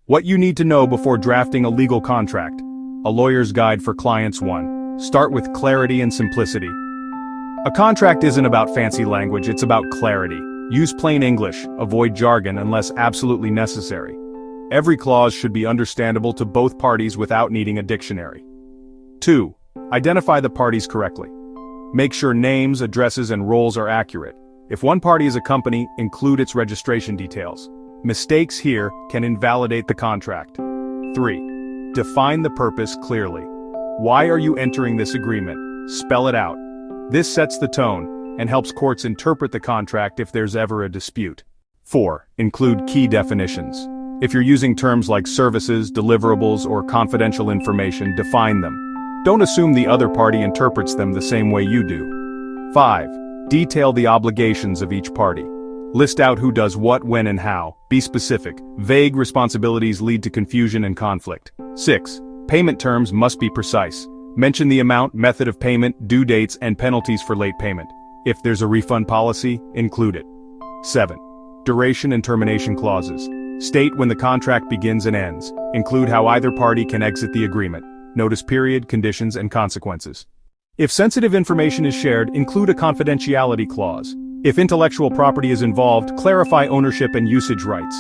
What you need to know before drafting a legal contract. A lawyer's guide for clients 1. Start with clarity and simplicity. A contract isn't about fancy language, it's about clarity. Use plain English, avoid jargon unless absolutely necessary. Every clause should be understandable to both parties without needing a dictionary. 2. Identify the parties correctly. Make sure names, addresses, and roles are accurate. If one party is a company, include its registration details. Mistakes here can invalidate the contract. 3. Define the purpose clearly. Why are you entering this agreement? Spell it out. This sets the tone and helps courts interpret the contract if there's ever a dispute. 4. Include key definitions. If you're using terms like services, deliverables, or confidential information, define them. Don't assume the other party interprets them the same way you do. 5. Detail the obligations of each party. List out who does what, when, and how. Be specific. Vague responsibilities lead to confusion and conflict. 6. Payment terms must be precise. Mention the amount, method of payment, due dates, and penalties for late payment. If there's a refund policy, include it. 7. Duration and termination clauses. State when the contract begins and ends. Include how either party can exit the agreement. Notice period, conditions, and consequences. If sensitive information is shared, include a confidentiality clause. If intellectual property is involved, clarify ownership and usage rights.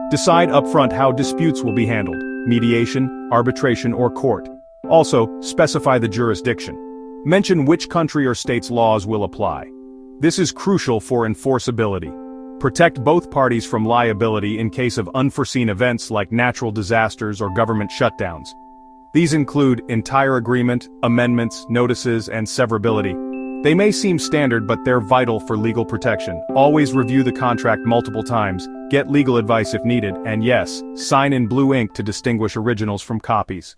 Decide upfront how disputes will be handled, mediation, arbitration, or court. Also, specify the jurisdiction. Mention which country or state's laws will apply. This is crucial for enforceability. Protect both parties from liability in case of unforeseen events like natural disasters or government shutdowns. These include entire agreement, amendments, notices, and severability. They may seem standard, but they're vital for legal protection. Always review the contract multiple times, get legal advice if needed, and yes, sign in blue ink to distinguish originals from copies.